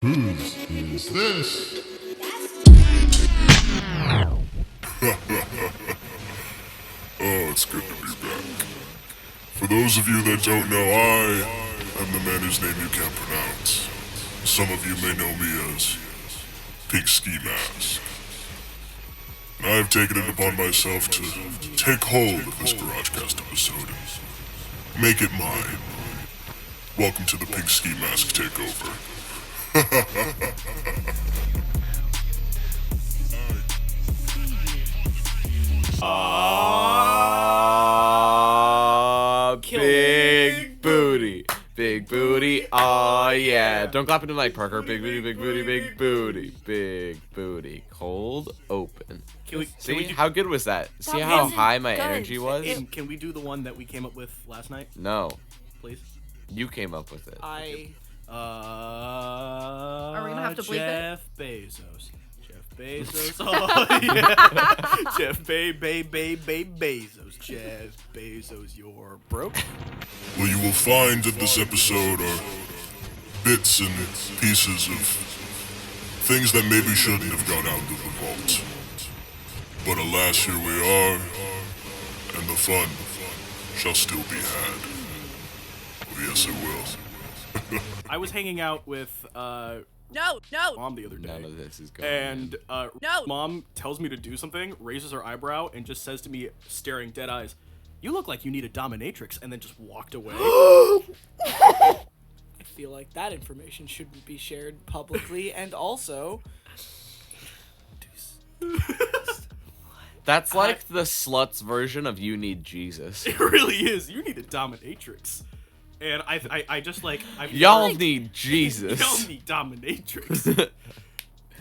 Whose is this? Oh, it's good to be back. For those of you that don't know, I am the man whose name you can't pronounce. Some of you may know me as Pink Ski Mask. And I have taken it upon myself to take hold of this Garagecast episode and make it mine. Welcome to the Pink Ski Mask Takeover. Big booty. Big booty, oh yeah. Don't clap into the mic, Parker. Big booty, big booty, big booty. Big booty. Cold open. See, how good was that? See how high my energy was? Can we do the one that we came up with last night, No, please? you came up with it. Are we gonna have to bleep it? Jeff Bezos. Jeff Bezos. Oh, yeah. Jeff Bezos. Jeff Bezos, you're broke. What you will find in this episode are bits and pieces of things that maybe shouldn't have gone out of the vault. But alas, here we are, and the fun shall still be had. Oh, yes, it will. I was hanging out with No. Mom the other day. None of this is going And No. Mom tells me to do something, raises her eyebrow, and just says to me, staring dead eyes, "You look like you need a dominatrix," and then just walked away. I feel like that information shouldn't be shared publicly, and also, That's like the sluts version of You Need Jesus. It really is. You need a dominatrix. And I just like... Y'all need Jesus. Y'all need dominatrix.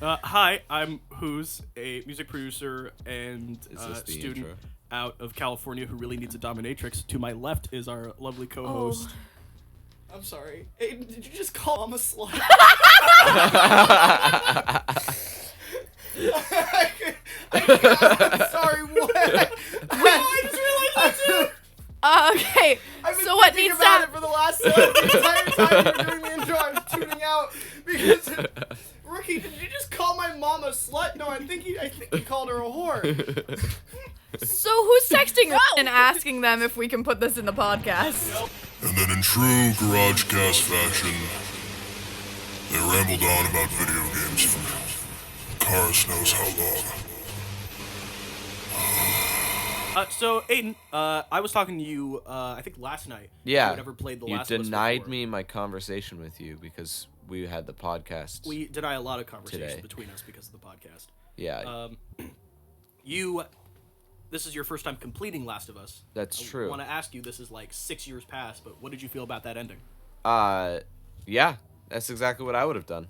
Hi, I'm Who's, a music producer and Is this the student intro? out of California who really needs a dominatrix. To my left is our lovely co-host. I'm sorry. Aiden, did you just call Mom a slut? I'm sorry, what? I just realized that too. Okay. I've been So what thinking needs about to it for the last the entire time you were doing the intro. I was tuning out because Rookie, did you just call my mom a slut? No, I think you called her a whore. So who's texting her and asking them if we can put this in the podcast? And then in true Garagecast fashion, they rambled on about video games for Karis knows how long. So, Aiden, I was talking to you, I think last night. Yeah. You never played The You Last of Us denied before. me my conversation with you because we had the podcast. We deny a lot of conversations Today. between us because of the podcast. Yeah, This is your first time completing Last of Us. that's I true. want to ask you, this is like 6 years past, but what did you feel about that ending? Yeah, that's exactly what I would have done.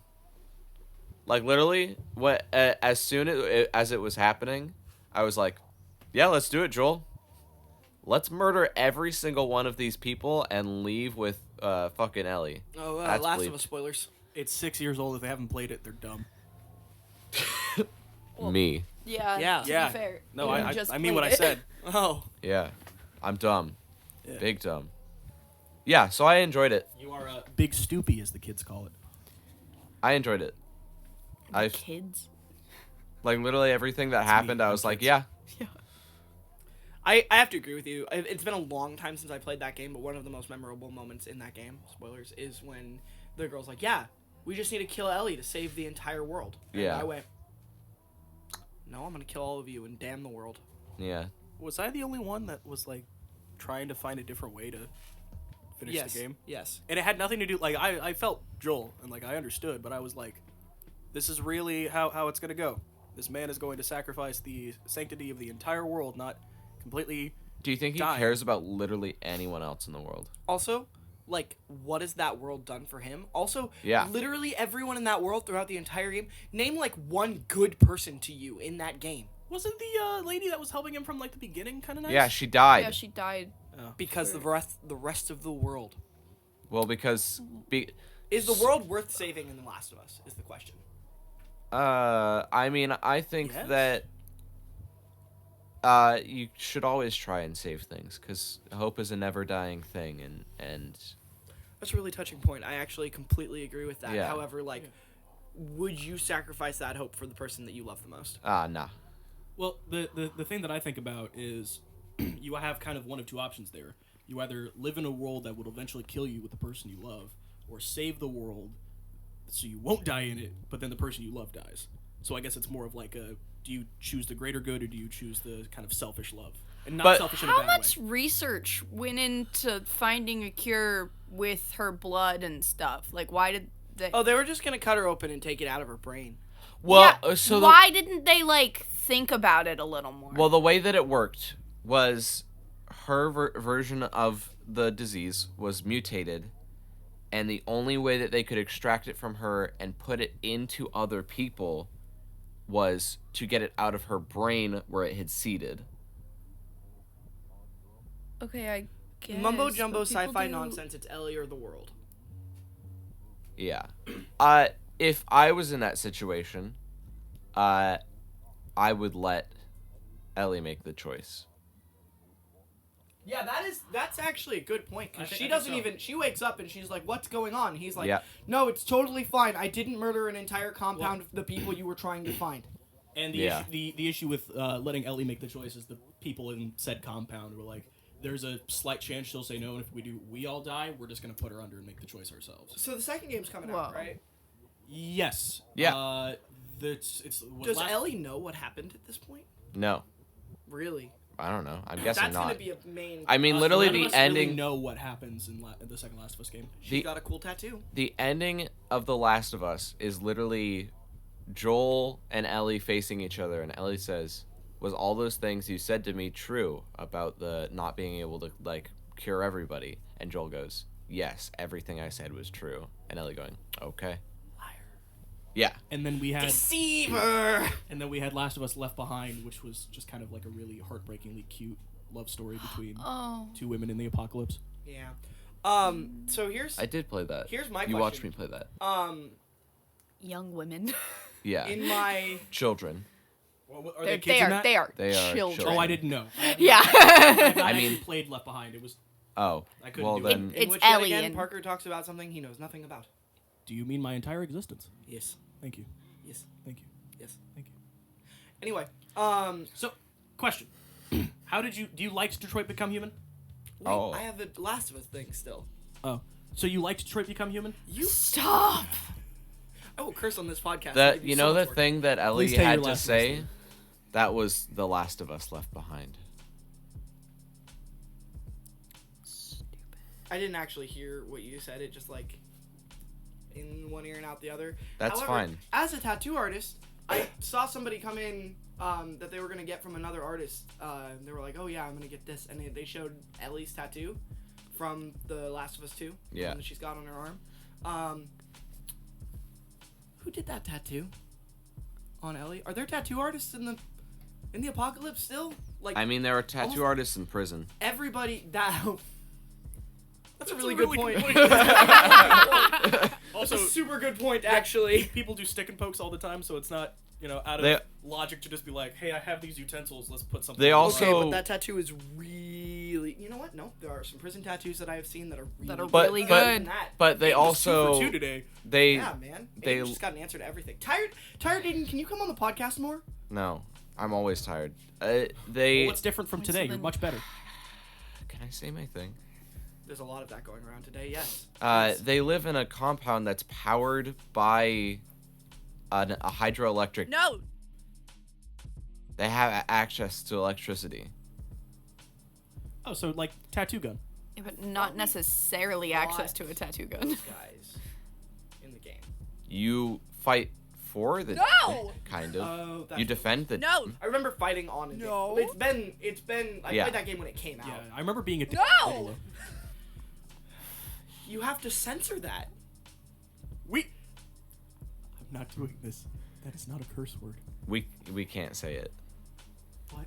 Like literally, as soon as it was happening, I was like, "Yeah, let's do it, Joel. Let's murder every single one of these people and leave with fucking Ellie." Oh, That's Last bleep. of Us spoilers. It's 6 years old. If they haven't played it, they're dumb. Me. Yeah. Yeah. To Yeah. be fair. No, you I just mean what I played it. said. Oh, Yeah, I'm dumb. Yeah. Big dumb. Yeah, so I enjoyed it. You are a big stoopy, as the kids call it. I enjoyed it. I Kids. like literally everything that happened. I I'm was like, kids. yeah, I have to agree with you. It's been a long time since I played that game, but one of the most memorable moments in that game, spoilers, is when the girl's like, "Yeah, we just need to kill Ellie to save the entire world." And Yeah. I went, "No, I'm gonna kill all of you and damn the world." yeah. Was I the only one that was like trying to find a different way to finish Yes. the game? Yes. And it had nothing to do, like, I felt Joel, and, like, I understood, but I was like, this is really how it's gonna go. This man is going to sacrifice the sanctity of the entire world, not completely... Do you think he Dying. cares about literally anyone else in the world? Also, like, what has that world done for him? Also, Yeah. literally everyone in that world throughout the entire game, name, like, one good person to you in that game. Wasn't the lady that was helping him from, like, the beginning kind of nice? Yeah, she died. Yeah, she died. Because the rest of the world. Well, because Is the world worth saving in The Last of Us, is the question. I mean, I think Yes. that you should always try and save things because hope is a never dying thing, and That's a really touching point. I actually completely agree with that. Yeah. However, like, would you sacrifice that hope for the person that you love the most? Nah. Well, the thing that I think about is you have kind of one of two options there. You either live in a world that would eventually kill you with the person you love, or save the world so you won't die in it, but then the person you love dies. So I guess it's more of like do you choose the greater good or do you choose the kind of selfish love? And not But selfish in a How bad much way. research went into finding a cure with her blood and stuff? Like, why did they? Oh, they were just gonna cut her open and take it out of her brain. Well, Yeah, so why didn't they like think about it a little more? Well, the way that it worked was her version of the disease was mutated, and the only way that they could extract it from her and put it into other people was to get it out of her brain where it had seeded. Okay, I guess. Mumbo jumbo but people sci-fi do- nonsense. It's Ellie or the world. Yeah. If I was in that situation, I would let Ellie make the choice. Yeah, that's actually a good point. I Because think- she I think doesn't so. even. She wakes up and she's like, "What's going on?" And he's like, Yeah. "No, it's totally fine. I didn't murder an entire compound of the people you were trying to find." And the Yeah. issue, the issue with letting Ellie make the choice is the people in said compound were like, there's a slight chance she'll say no, and if we do, we all die. We're just gonna put her under and make the choice ourselves. So the second game's coming out, Whoa. right? Yes. Yeah. It's was Does last- Ellie know what happened at this point? No, Really? I don't know. I'm guessing That's not. gonna be a main. I mean, literally none of the us really ending. know what happens in the second Last of Us game. She's the- got a cool tattoo. The ending of The Last of Us is literally Joel and Ellie facing each other, and Ellie says, "Was all those things you said to me true about the not being able to like cure everybody?" And Joel goes, "Yes, everything I said was true." And Ellie going, "Okay." Liar. Yeah. And then we had Deceiver. Last of Us Left Behind, which was just kind of like a really heartbreakingly cute love story between Oh. two women in the apocalypse. Yeah. So here's I did play that. Here's my You watched me question. play that. Young women. Yeah. in my Children. Are They're, kids they in are that? they are They are children. children. Oh, I didn't know. Yeah. I mean- mean, played Left Behind. It was. Oh. I couldn't Well do it. then. in It's which yet Ellie again, and- Parker talks about something he knows nothing about. Do you mean my entire existence? Yes. Thank you. Yes. Thank you. Yes. Thank you. Anyway, So, question: How did you? Do you like Detroit Become Human? wait, Oh. I have a Last of Us thing still. Oh, so you liked Detroit Become Human? You Stop. I will curse on this podcast. The It'll be you so know much the work. thing that Ellie Please tell had your to Last of Us say? thing. That was The Last of Us Left Behind. I didn't actually hear what you said. It just like in one ear and out the other. That's However, fine. As a tattoo artist, I saw somebody come in that they were gonna get from another artist. They were like, "Oh yeah, I'm gonna get this," and they showed Ellie's tattoo from The Last of Us 2. the Yeah. one that she's got on her arm. Who did that tattoo on Ellie? Are there tattoo artists in the apocalypse still? Like I mean, there are tattoo almost- artists in prison. everybody that. That's a really a good really point. good That's Also, a super good point, actually. people do stick and pokes all the time, so it's not out of They- logic to just be like, "Hey, I have these utensils. Let's put something." They on also- it." Okay, but that tattoo is really. You know what? No, there are some prison tattoos that I have seen that are really, That are But- really but- good. than that. But they It was 2 for also 2 today. they Yeah, man. they- They just got an answer to everything. Tired Aiden, can you come on the podcast more? no. I'm always tired. Well, They what's different from today? You're something- much better. can I say my thing? There's a lot of that going around today. Yes. They live in a compound that's powered by a hydroelectric. No. They have access to electricity. Oh, so like tattoo gun. Yeah, but not necessarily access to a tattoo gun. Those guys in the game. You fight for the No! kind of. Oh, that's You defend the No. I remember fighting on it. No. It's been. I Yeah. played that game when it came out. Yeah, I remember being a No! You have to censor that. I'm not doing this. That is not a curse word. We can't say it.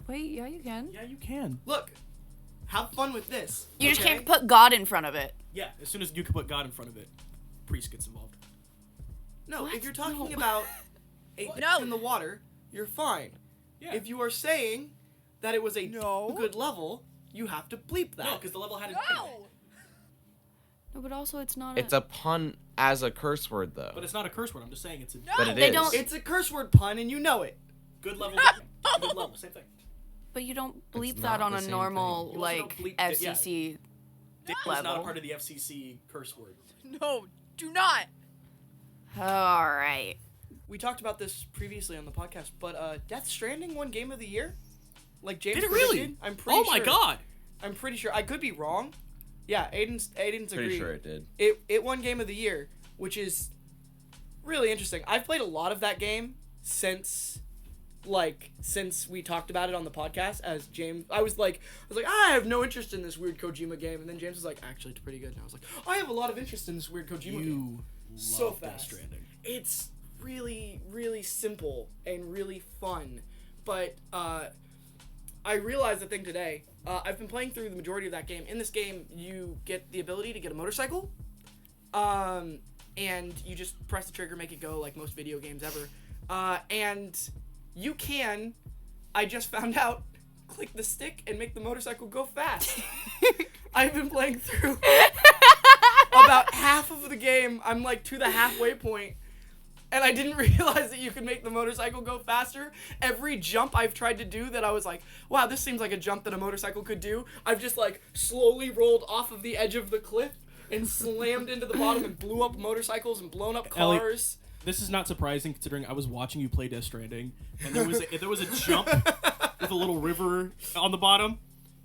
Wait, yeah, you can. Yeah, you can. Look, have fun with this. You just okay? can't put God in front of it. Yeah, as soon as you can put God in front of it, priest gets involved. No, What? if you're talking No. about a No. in the water, you're fine. Yeah. If you are saying that it was a No. good level, you have to bleep that. No, because the level had. No, but also it's not. It's a pun as a curse word though. But it's not a curse word. I'm just saying it's a But it they is. don't- It's a curse word pun, and you know it. good level. Good level. Same thing. But you don't bleep It's that not on the a same normal thing. You also like don't bleep it, yeah. FCC Dick is not a level. part of the FCC curse word. No, do not. All right. We talked about this previously on the podcast, but Death Stranding won Game of the Year. Like James Did it really? predicted. I'm pretty Oh sure. my god! I'm pretty sure. I could be wrong. Yeah, Aiden's Pretty agreed. sure it did. It won Game of the Year, which is really interesting. I've played a lot of that game since we talked about it on the podcast. As James, I was like, I have no interest in this weird Kojima game, and then James was like, actually, it's pretty good. And I was like, I have a lot of interest in this weird Kojima game. You So love Death fast. Stranding. It's really, really simple and really fun, but I realized the thing today. I've been playing through the majority of that game. In this game, you get the ability to get a motorcycle, and you just press the trigger, make it go, like most video games ever. And you can, I just found out, click the stick and make the motorcycle go fast. I've been playing through about half of the game. I'm like to the halfway point. And I didn't realize that you could make the motorcycle go faster. Every jump I've tried to do that I was like, wow, this seems like a jump that a motorcycle could do, I've just like slowly rolled off of the edge of the cliff and slammed into the bottom and blew up motorcycles and blown up Ellie, cars. This is not surprising considering I was watching you play Death Stranding, and there was a jump with a little river on the bottom.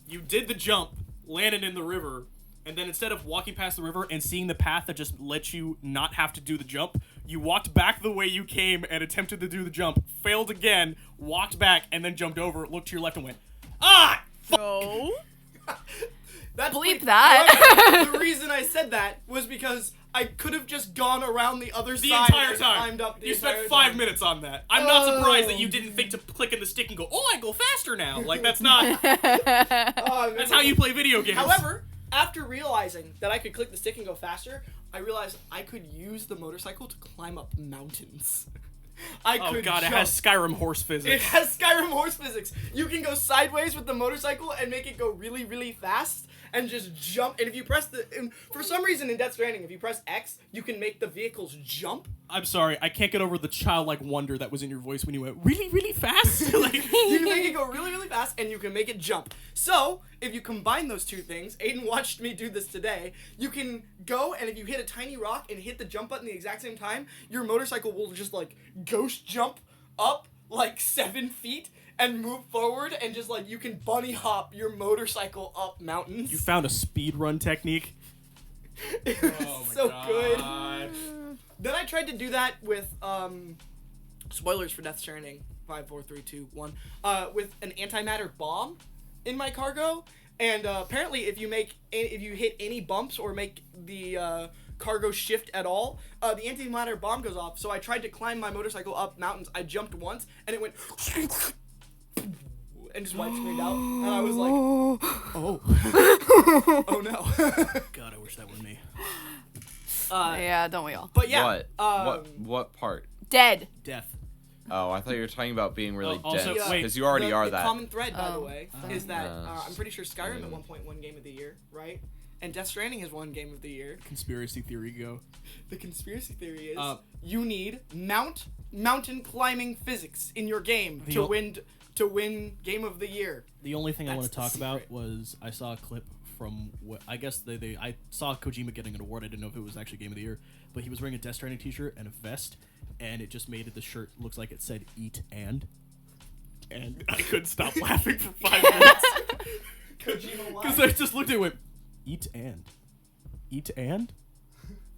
You did the jump, landed in the river, and then instead of walking past the river and seeing the path that just lets you not have to do the jump, you walked back the way you came and attempted to do the jump, failed again, walked back, and then jumped over, looked to your left, and went, ah! No. That's Bleep like- that. however, the reason I said that was because I could have just gone around the other The side entire and time. climbed up the You spent entire 5 time. minutes on that. I'm not surprised that you didn't think to click in the stick and go, oh, I go faster now. Like, that's not... Oh, That's how you play video games. However, after realizing that I could click the stick and go faster, I realized I could use the motorcycle to climb up mountains. I Oh could god, it jump. has Skyrim horse It physics. has Skyrim horse physics. You can go sideways with the motorcycle and make it go really, really fast and just jump. And if you press and for some reason in Death Stranding, if you press X, you can make the vehicles jump. I'm sorry, I can't get over the childlike wonder that was in your voice when you went really, really fast. Like, You can make it go really, really fast, and you can make it jump. So, if you combine those two things, Aiden watched me do this today, you can go, and if you hit a tiny rock and hit the jump button at the exact same time, your motorcycle will just, like, ghost jump up, like, 7 feet, and move forward, and just, like, you can bunny hop your motorcycle up mountains. you found a speed run technique. It was Oh my so good. god. Then I tried to do that with, spoilers for Death Stranding, 5, 4, 3, 2, 1, with an antimatter bomb in my cargo, and apparently if you hit any bumps or make the cargo shift at all, the antimatter bomb goes off. So I tried to climb my motorcycle up mountains. I jumped once, and it went and just white screened out, and I was like, oh, oh no. God, I wish that were me. Yeah, don't we all? But yeah, What part? Dead. Death. Oh, I thought you were talking about being really Also, dense, wait, because you already are the that. common thread, by the Oh. way, is that Uh, I'm pretty sure Skyrim at one point won Game of the Year, right? And Death Stranding has won Game of the Year. Conspiracy theory go. The conspiracy theory is Uh, you need mountain climbing physics in your game The to o- win Game of the Year. The only thing I That's want to the talk about secret. was I saw a clip from what I guess I saw Kojima getting an award. I didn't know if it was actually Game of the Year, but he was wearing a Death Stranding t-shirt and a vest, and it just made the shirt looks like it said "eat and." And I couldn't stop laughing for 5 minutes Kojima won. because I just looked at it and went, "Eat and, eat and,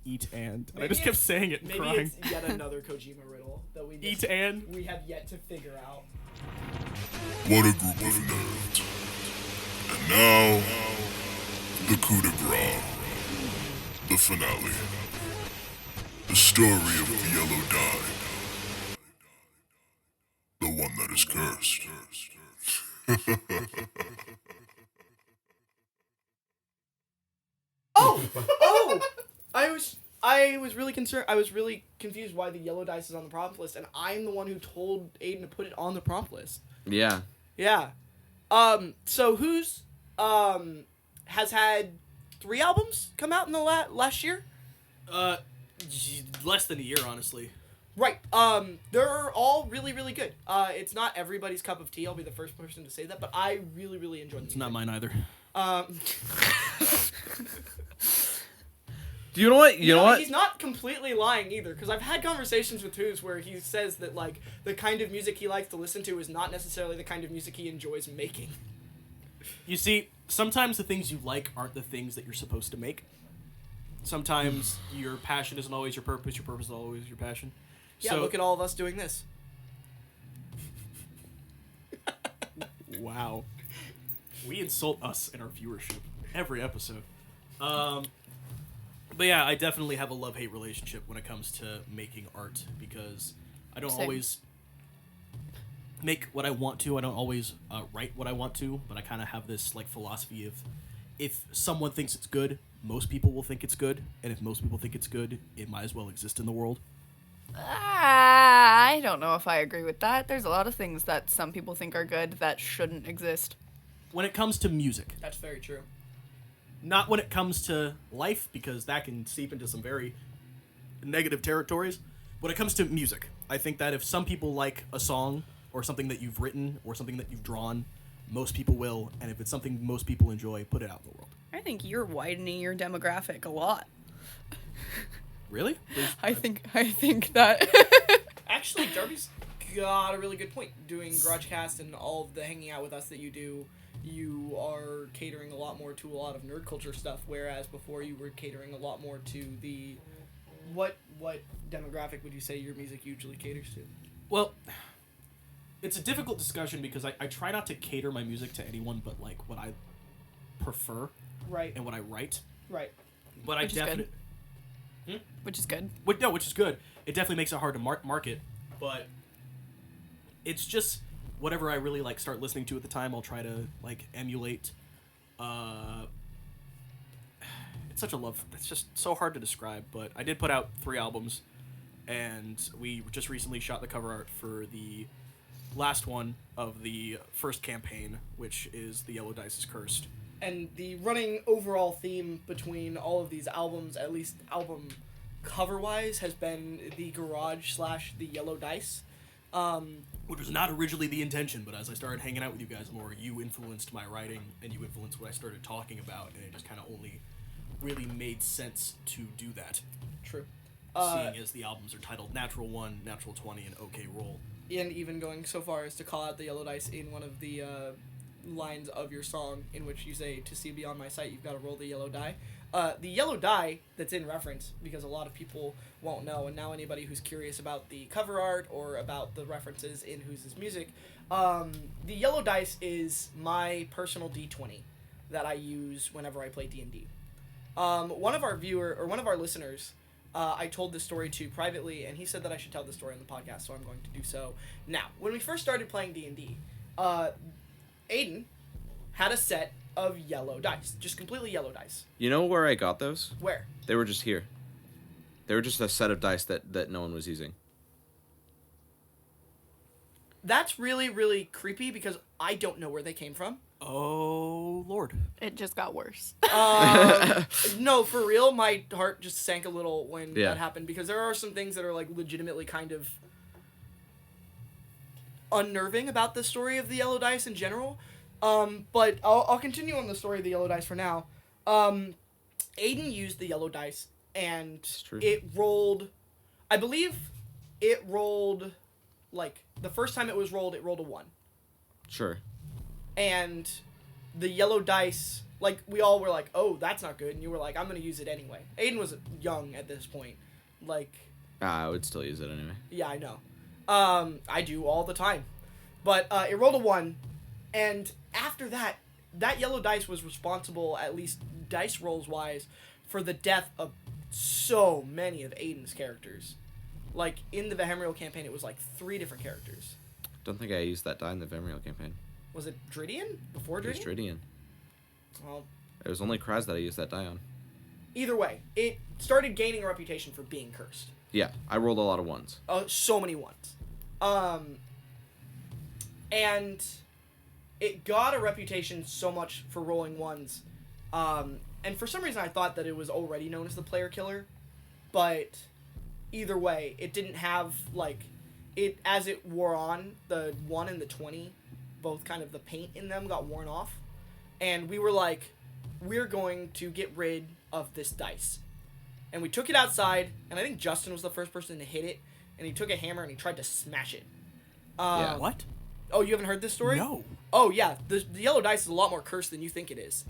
eat and," and I just kept saying it and Maybe crying. it's yet another Kojima riddle that we Eat just, and. we have yet to figure out. What a group of nerds. And now, the coup de grace. The finale. The story of the yellow dye. The one that is cursed. Oh! I was really concerned. I was really confused why the yellow dice is on the prompt list, and I'm the one who told Aiden to put it on the prompt list. Yeah. Yeah. So who's has had 3 albums come out in the last year? Less than a year, honestly. Right. They're all really, really good. It's not everybody's cup of tea. I'll be the first person to say that, but I really, really enjoy them. It's not mine either. Do you know what? You know what? He's not completely lying either, because I've had conversations with Who's where he says that like the kind of music he likes to listen to is not necessarily the kind of music he enjoys making. You see, sometimes the things you like aren't the things that you're supposed to make. Sometimes your passion isn't always your purpose is always your passion. Yeah, So, look at all of us doing this. wow. We insult us in our viewership every episode. But yeah, I definitely have a love-hate relationship when it comes to making art, because I don't Same. always make what I want to. I don't always write what I want to, but I kind of have this like philosophy of if someone thinks it's good, most people will think it's good, and if most people think it's good, it might as well exist in the world. I don't know if I agree with that. There's a lot of things that some people think are good that shouldn't exist. When it comes to music, That's very true. not when it comes to life, because that can seep into some very negative territories. When it comes to music, I think that if some people like a song or something that you've written or something that you've drawn, most people will, and if it's something most people enjoy, put it out in the world. I think you're widening your demographic a lot. Really? I think that Actually, Darby's got a really good point. Doing Garagecast and all of the hanging out with us that you do, you are catering a lot more to a lot of nerd culture stuff, whereas before you were catering a lot more to the... What demographic would you say your music usually caters to? Well, it's a difficult discussion because I try not to cater my music to anyone but like what I prefer Right, and what I write. right. But Which is I good. definitely... which is good. Which is good. It definitely makes it hard to market, but it's just whatever I really like start listening to at the time. I'll try to like emulate. It's such a love. It's just so hard to describe. But I did put out 3 albums, and we just recently shot the cover art for the last one of the first campaign, which is The Yellow Dice is Cursed. And the running overall theme between all of these albums, at least album cover-wise, has been the garage / the yellow dice. Which was not originally the intention, but as I started hanging out with you guys more, you influenced my writing, and you influenced what I started talking about, and it just kind of only really made sense to do that. True. Seeing as the albums are titled Natural 1, Natural 20, and OK Roll. And even going so far as to call out the yellow dice in one of the lines of your song, in which you say, to see beyond my sight, you've got to roll the yellow die. The yellow die that's in reference, because a lot of people won't know, and now anybody who's curious about the cover art or about the references in Who's music, the yellow dice is my personal D20 that I use whenever I play D&D. One of our listeners, I told this story to privately, and he said that I should tell this story on the podcast, so I'm going to do so now. When we first started playing D&D, Aiden had a set of yellow dice, just completely yellow dice. You know where I got those? Where? They were just here. They were just a set of dice that no one was using. That's really, really creepy because I don't know where they came from. Oh, Lord. It just got worse. No, for real, my heart just sank a little when Yeah. that happened, because there are some things that are like legitimately kind of unnerving about the story of the yellow dice in general. But I'll continue on the story of the yellow dice for now. Aiden used the yellow dice, and true. it rolled, I believe it rolled, like, the first time it rolled a 1. Sure. And the yellow dice, like, we all were like, oh, that's not good, and you were like, I'm gonna use it anyway. Aiden was young at this point. Like, I would still use it anyway. yeah, I know. I do all the time. But it rolled a 1, and after that, that yellow dice was responsible, at least dice rolls wise, for the death of so many of Aiden's characters. Like, in the Vehemriel campaign, it was like 3 different characters. Don't think I used that die in the Vemriel campaign. Was it Dridian? Before It was Dridian? Dridian. Well, It was only Kraz that I used that die on. either way, it started gaining a reputation for being cursed. Yeah, I rolled a lot of 1s. So many ones. And it got a reputation so much for rolling 1s. And for some reason I thought that it was already known as the player killer. but either way, it didn't have, like, it, as it wore on, the 1 and the 20, both kind of the paint in them got worn off. And we were like, we're going to get rid of this dice. And we took it outside, and I think Justin was the first person to hit it, and he took a hammer and he tried to smash it. Yeah. What? Oh, you haven't heard this story? No. Oh, yeah. The yellow dice is a lot more cursed than you think it is.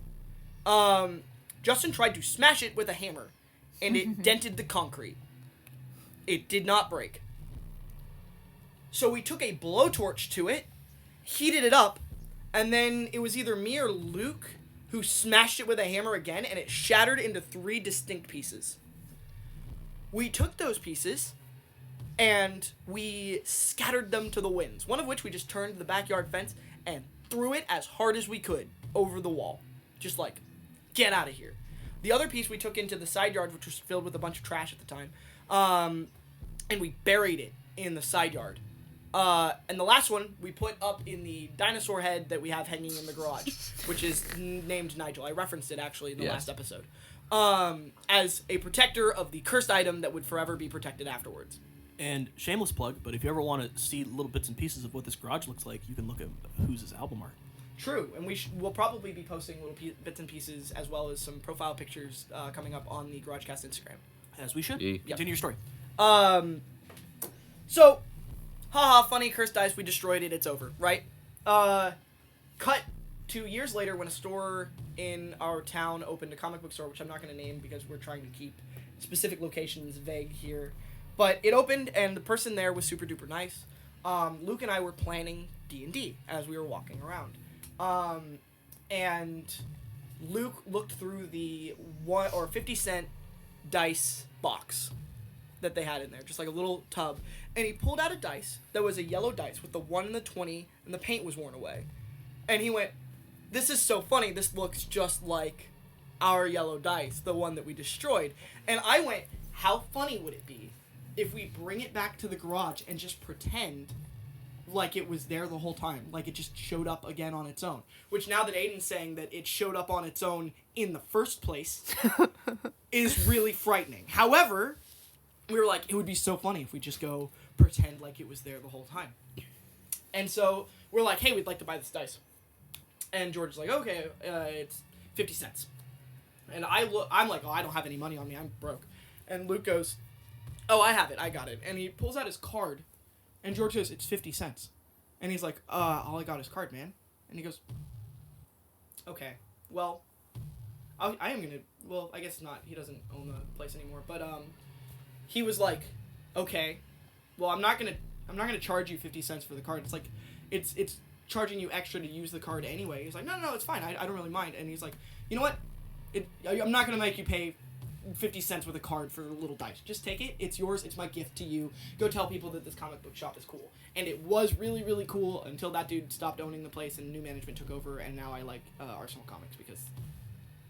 Justin tried to smash it with a hammer, and it dented the concrete. It did not break. So we took a blowtorch to it, heated it up, and then it was either me or Luke who smashed it with a hammer again, and it shattered into 3 distinct pieces. We took those pieces, and we scattered them to the winds, one of which we just turned to the backyard fence and threw it as hard as we could over the wall. Just like, get out of here. The other piece we took into the side yard, which was filled with a bunch of trash at the time, and we buried it in the side yard. And the last one we put up in the dinosaur head that we have hanging in the garage, which is named Nigel. I referenced it actually in the last episode. As a protector of the cursed item that would forever be protected afterwards. And shameless plug, but if you ever want to see little bits and pieces of what this garage looks like, you can look at Who's album art. True, and we'll probably be posting little bits and pieces as well as some profile pictures coming up on the Garagecast Instagram. As we should. Yeah. Continue your story. So, haha, funny, cursed dice, we destroyed it, it's over, right? Cut 2 years later when a store in our town opened a comic book store, which I'm not going to name because we're trying to keep specific locations vague here. But it opened, and the person there was super duper nice. Luke and I were planning D&D as we were walking around. And Luke looked through the 50-cent dice box that they had in there, just like a little tub, and he pulled out a dice that was a yellow dice with the 1 and the 20, and the paint was worn away. And he went, "This is so funny, this looks just like our yellow dice, the one that we destroyed." And I went, how funny would it be if we bring it back to the garage and just pretend like it was there the whole time, like it just showed up again on its own. Which, now that Aiden's saying that it showed up on its own in the first place, is really frightening. However, we were like, it would be so funny if we just go pretend like it was there the whole time. And so we're like, hey, we'd like to buy this dice. And George's like, okay, it's 50 cents. And I'm like, oh, I don't have any money on me, I'm broke. And Luke goes, oh, I have it, I got it. And he pulls out his card, and George goes, it's 50 cents. And he's like, all I got is card, man. And he goes, okay, well, I am gonna, well, I guess not, he doesn't own the place anymore, but, he was like, okay, well, I'm not gonna charge you 50 cents for the card. It's like, it's charging you extra to use the card anyway. He's like, no, it's fine, I don't really mind. And he's like, you know what, I'm not gonna make you pay 50 cents with a card for a little dice. Just take it. It's yours. It's my gift to you. Go tell people that this comic book shop is cool. And it was really, really cool until that dude stopped owning the place and new management took over. And now I like Arsenal Comics because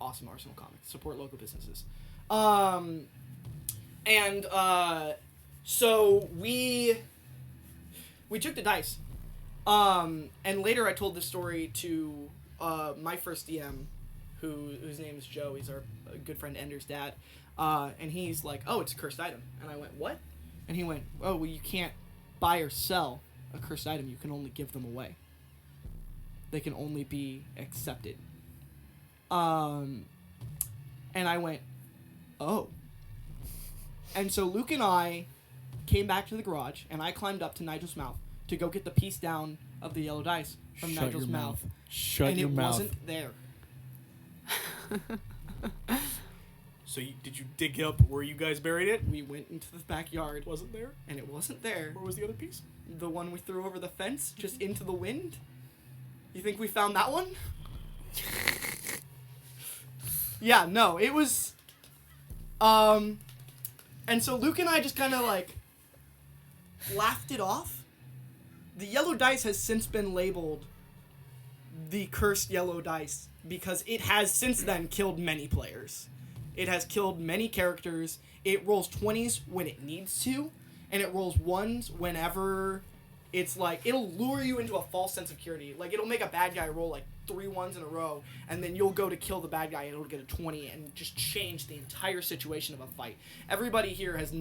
awesome Arsenal Comics. Support local businesses. So we took the dice. And later I told this story to my first DM, whose name is Joe. He's our good friend Ender's dad. And he's like, oh, it's a cursed item. And I went, what? And he went, oh, well, you can't buy or sell a cursed item. You can only give them away. They can only be accepted. And I went, oh. And so Luke and I came back to the garage, and I climbed up to Nigel's mouth to go get the piece down of the yellow dice from Shut Nigel's your mouth. Shut and your it mouth. wasn't there. So did you dig up where you guys buried it? We went into the backyard, Wasn't there? and it wasn't there. Where was the other piece? The one we threw over the fence, just into the wind. You think we found that one? Yeah, no, it was... And so Luke and I just kind of, like, laughed it off. The yellow dice has since been labeled the cursed yellow dice because it has since then killed many players. It has killed many characters. It rolls 20s when it needs to, and it rolls 1s whenever it's like it'll lure you into a false sense of security. Like it'll make a bad guy roll like 3 ones in a row, and then you'll go to kill the bad guy and it'll get a 20 and just change the entire situation of a fight. Everybody here has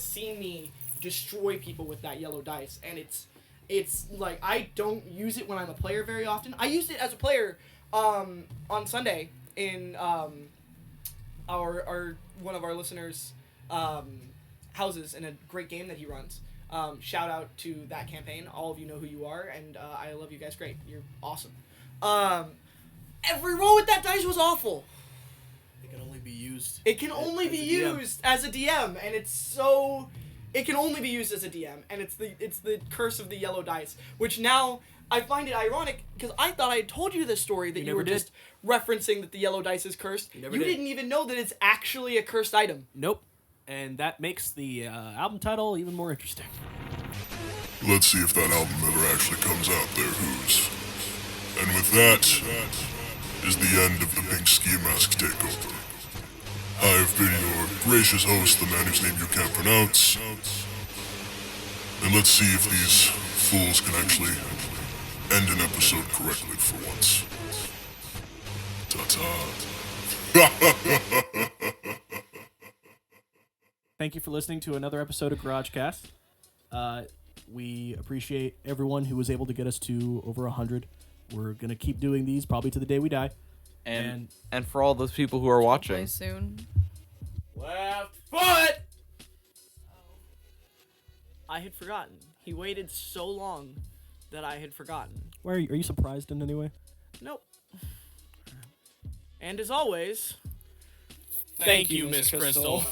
seen me destroy people with that yellow dice, and it's like I don't use it when I'm a player very often. I used it as a player on Sunday in our one of our listeners' houses in a great game that he runs. Shout out to that campaign. All of you know who you are, and I love you guys. Great, you're awesome. Every roll with that dice was awful. It can only be used. It can only be used as a DM, and it's so. It can only be used as a DM, and it's the curse of the yellow dice, which now I find it ironic because I thought I had told you this story that you were just referencing that the yellow dice is cursed. You didn't even know that it's actually a cursed item. Nope. And that makes the album title even more interesting. Let's see if that album ever actually comes out there, Who's. And with that is the end of the Pink Ski Mask Takeover. I've been your gracious host, the man whose name you can't pronounce. And let's see if these fools can actually end an episode correctly for once. Ta-ta. Thank you for listening to another episode of Garagecast. We appreciate everyone who was able to get us to over 100. We're going to keep doing these probably to the day we die. And for all those people who are watching. Play soon. Left foot! I had forgotten. He waited so long that I had forgotten. Are you surprised in any way? Nope. And as always, Thank you, Miss Crystal.